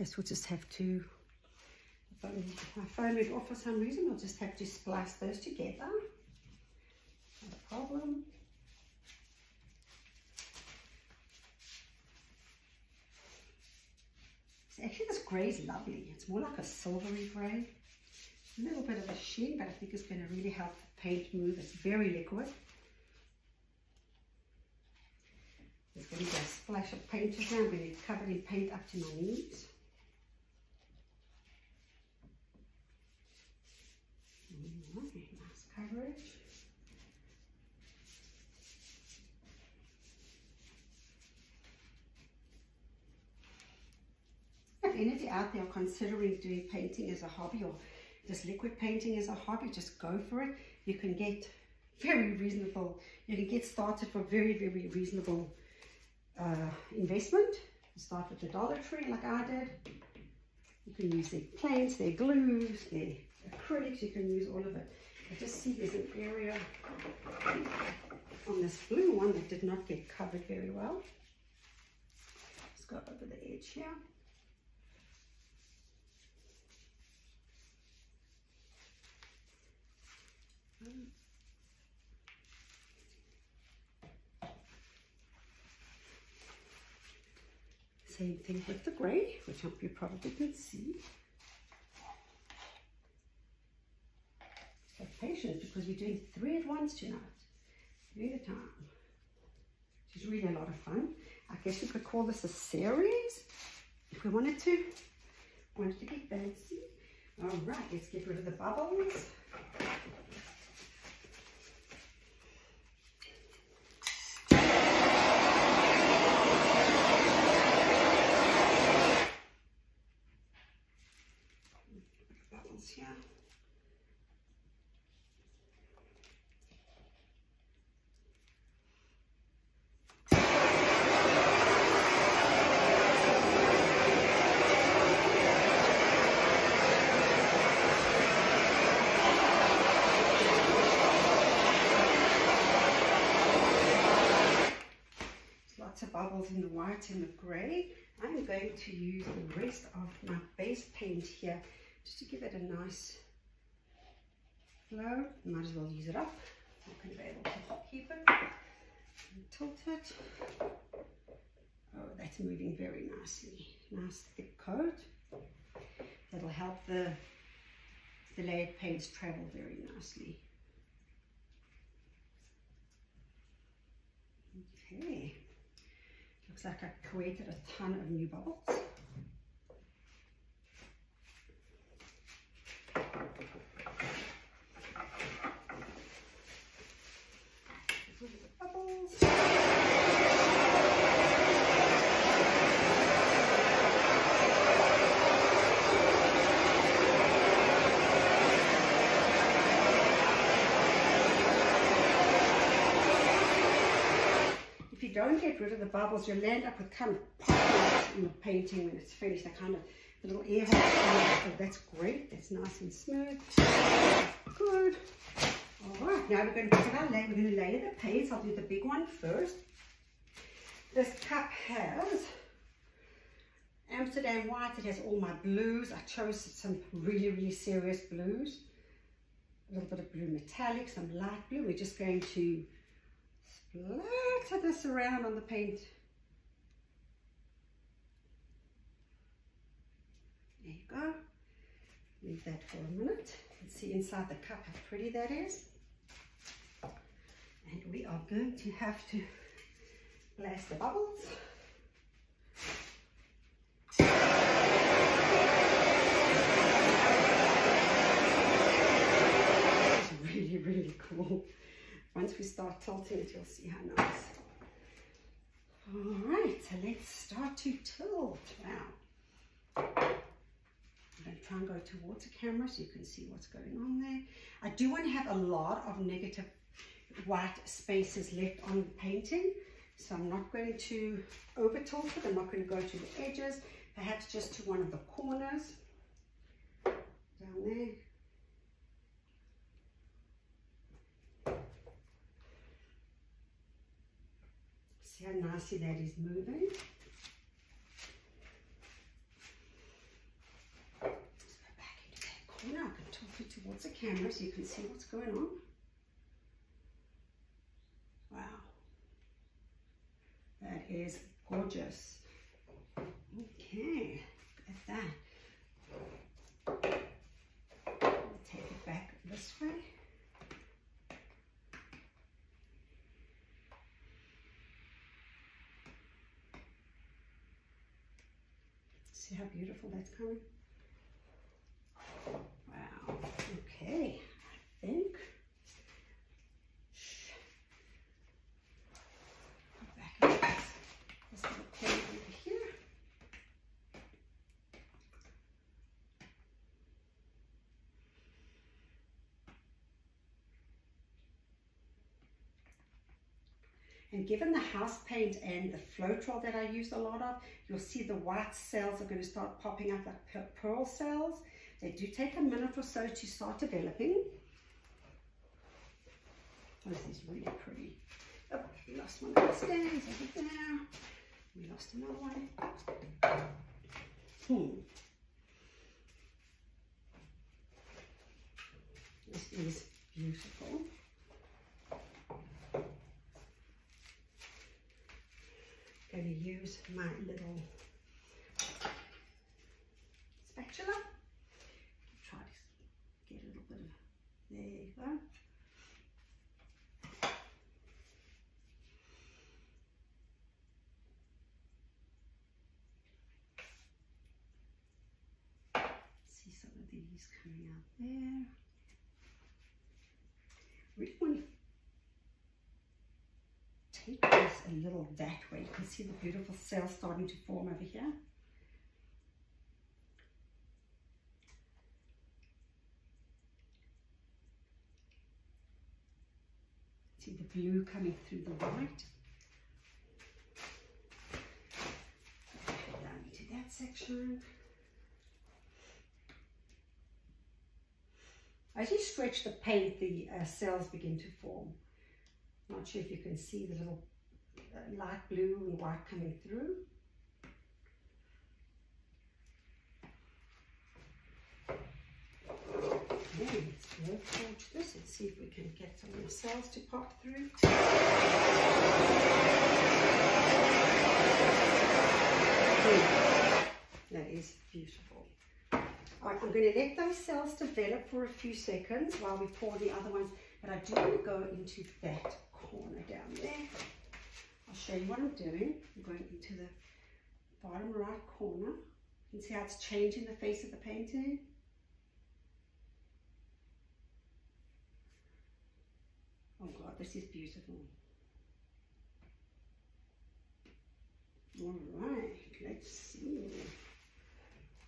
Guess we'll just have to, my phone went off for some reason, we'll just have to splice those together. Not a problem. So actually this grey is lovely. It's more like a silvery grey. A little bit of a sheen, but I think it's going to really help the paint move. It's very liquid. There's going to be a splash of paint here. I'm going to be covered in paint up to my knees. Nice coverage. If any of you out there are considering doing painting as a hobby or just liquid painting as a hobby, just go for it. You can get very reasonable, you can get started for very, very reasonable investment. Start with the Dollar Tree like I did. You can use their paints, their glues, their acrylics, you can use all of it. I just see there's an area on this blue one that did not get covered very well. Let's go over the edge here. Same thing with the grey, which you probably can see. So patient, because we're doing 3 at once tonight, 3 at a time, which is really a lot of fun. I guess we could call this a series if we wanted to get fancy. All right, let's get rid of the bubbles. Here. Lots of bubbles in the white and the grey. I'm going to use the rest of my base paint here just to give it a nice flow. Might as well use it up. I'm not going to be able to keep it and tilt it. Oh, that's moving very nicely. Nice thick coat. That'll help the layered paints travel very nicely. Okay. Looks like I created a ton of new bubbles. If you don't get rid of the bubbles, you'll end up with kind of pockets in the painting when it's finished. They're kind of the little air holes. Oh, that's great. That's nice and smooth. Good. All right, now we're going to put our layer. We're going to layer the paints. I'll do the big one first. This cup has Amsterdam white. It has all my blues. I chose some really, really serious blues. A little bit of blue metallic, some light blue. We're just going to splatter this around on the paint. There you go. Leave that for a minute. Let's see inside the cup how pretty that is. And we are going to have to blast the bubbles. It's really, really cool. Once we start tilting it, you'll see how nice. All right, so let's start to tilt. Wow. I'm going to try and go towards the camera so you can see what's going on there. I do want to have a lot of negative white spaces left on the painting, so I'm not going to over tilt it. I'm not going to go to the edges, perhaps just to one of the corners down there. See how nicely that is moving. You know, I can tilt it towards the camera so you can see what's going on. Wow. That is gorgeous. Okay, look at that. I'll take it back this way. See how beautiful that's coming? Wow, okay, I think. Back up this little corner over here. And given the house paint and the Floetrol that I used a lot of, you'll see the white cells are going to start popping up like pearl cells. They do take a minute or so to start developing. Oh, this is really pretty. Oh, we lost one of the stands over there. We lost another one. This is beautiful. I'm going to use my little spatula. Try to get a little bit of, there you go. See some of these coming out there. Really want to take this a little that way. You can see the beautiful cells starting to form over here. See the blue coming through the white. Down into that section. As you stretch the paint, the cells begin to form. Not sure if you can see the little light blue and white coming through. Okay, let's work towards this and see if we can get some of the cells to pop through. That is beautiful. Alright, I'm going to let those cells develop for a few seconds while we pour the other ones, but I do want to go into that corner down there. I'll show you what I'm doing. I'm going into the bottom right corner. You can see how it's changing the face of the painting. Oh God, this is beautiful. All right, let's see.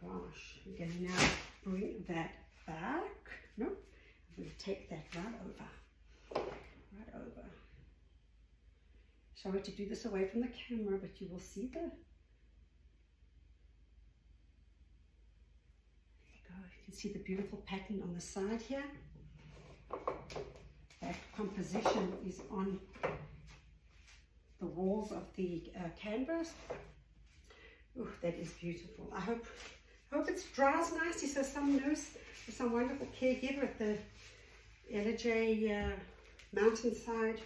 Gosh, I'm going to now bring that back. No, I'm going to take that right over. Right over. Sorry to do this away from the camera, but you will see the, there you go. You can see the beautiful pattern on the side here. That composition is on the walls of the canvas. Oh, that is beautiful. I hope it dries nicely so some nurse or some wonderful caregiver at the Ellijay Mountainside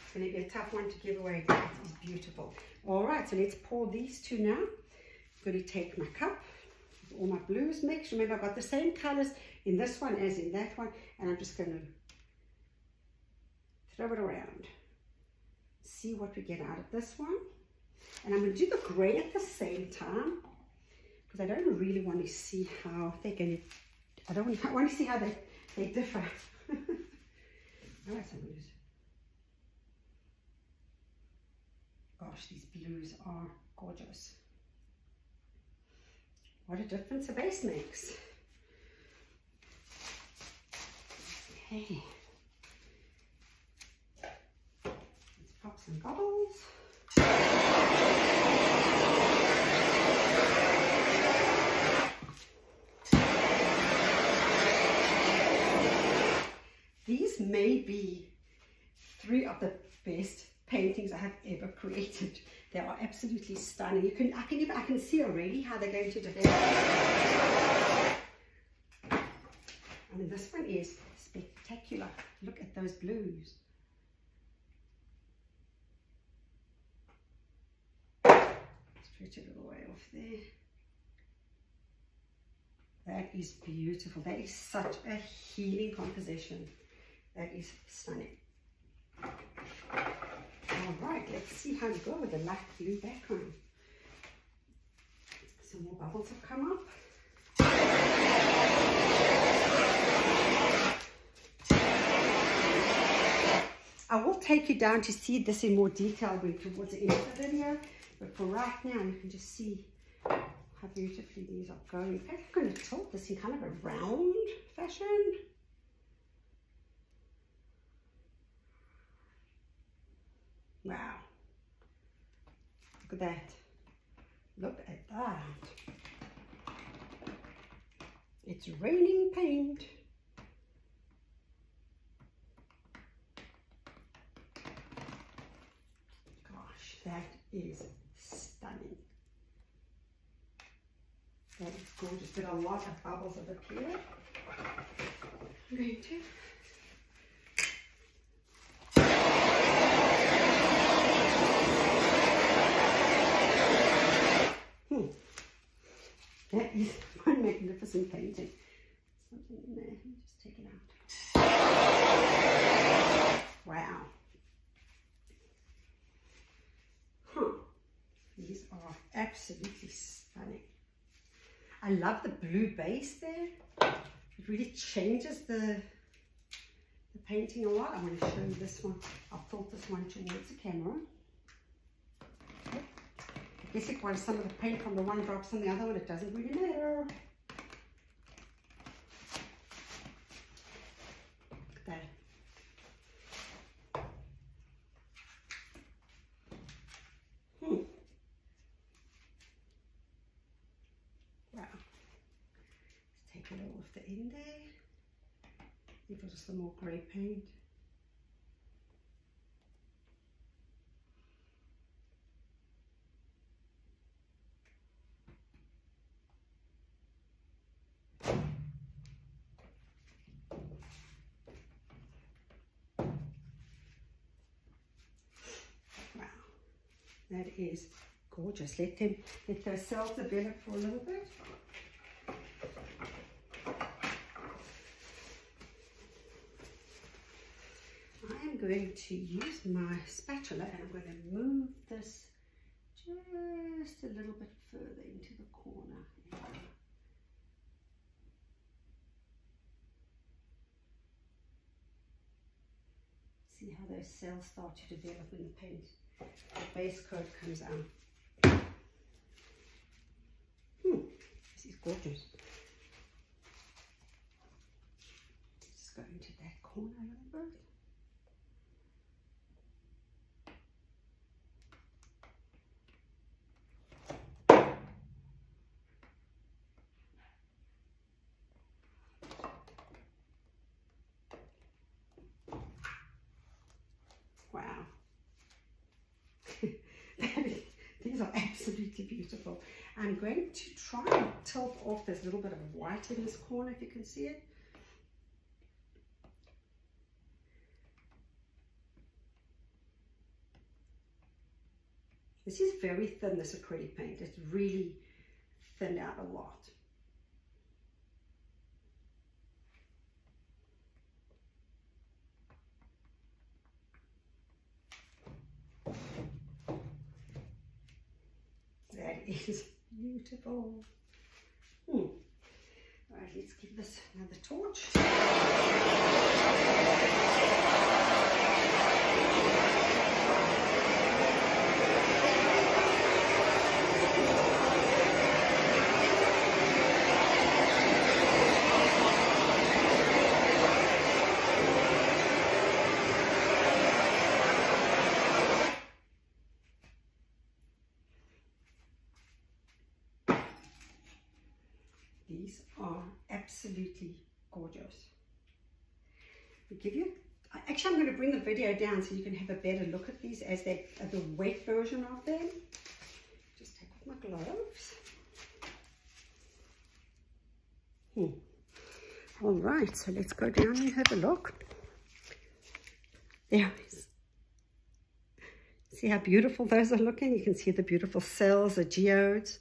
it's going to be a tough one to give away. It's beautiful. All right, so let's pour these two now. I'm going to take my cup with all my blues mixed. Remember, I've got the same colors in this one as in that one, and I'm just going to throw it around. See what we get out of this one. And I'm going to do the gray at the same time because I don't really want to see how they're going to, I want to see how they differ. All right, so I'm going to, gosh, these blues are gorgeous. What a difference a base makes. Okay. Let's pop some bubbles. These may be 3 of the best paintings I have ever created. They are absolutely stunning. I can see already how they're going to develop. I mean, this one is spectacular. Look at those blues. Stretch it all the way off there. That is beautiful. That is such a healing composition. That is stunning. All right, let's see how we go with the light blue background. Some more bubbles have come up. I will take you down to see this in more detail towards the end of the video, but for right now, you can just see how beautifully these are going. In fact, I'm going to tilt this in kind of a round fashion. Wow. Look at that. Look at that. It's raining paint. Gosh, that is stunning. That is gorgeous. But a lot of bubbles have appeared. I'm going to that is one magnificent painting. Something in there. Let me just take it out. Wow. These are absolutely stunning. I love the blue base there. It really changes the painting a lot. I'm going to show you this one. I'll tilt this one towards the camera. I guess it was some of the paint from the one drops on the other one. It doesn't really matter. Look at that. Wow. Let's take it all off the end there. Give it just some more grey paint. That is gorgeous. Let those cells develop for a little bit. I am going to use my spatula and I'm going to move this just a little bit further into the corner. See how those cells start to develop in the paint. The base coat comes out. This is gorgeous. Just go into that corner a little bit. Wow. These are absolutely beautiful. I'm going to try and tilt off this little bit of white in this corner, if you can see it. This is very thin, this acrylic paint. It's really thinned out a lot. That is beautiful. All right, let's give this another torch. These are absolutely gorgeous. Actually, I'm going to bring the video down so you can have a better look at these as they're the wet version of them. Just take off my gloves. All right, so let's go down and have a look. There it is. See how beautiful those are looking? You can see the beautiful cells, the geodes.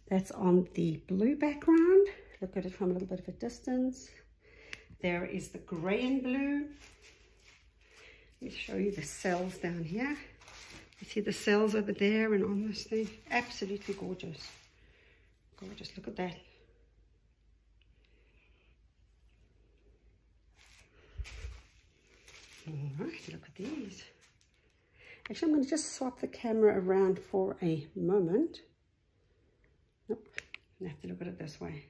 That's on the blue background. Look at it from a little bit of a distance. There is the gray and blue. Let me show you the cells down here. You see the cells over there and on this thing? Absolutely gorgeous. Gorgeous, look at that. All right, look at these. Actually, I'm going to just swap the camera around for a moment. Nope, I have to look at it this way.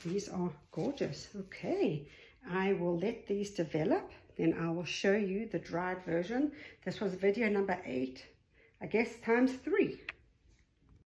These are gorgeous. Okay, I will let these develop. Then I will show you the dried version. This was video number 8, I guess, times 3.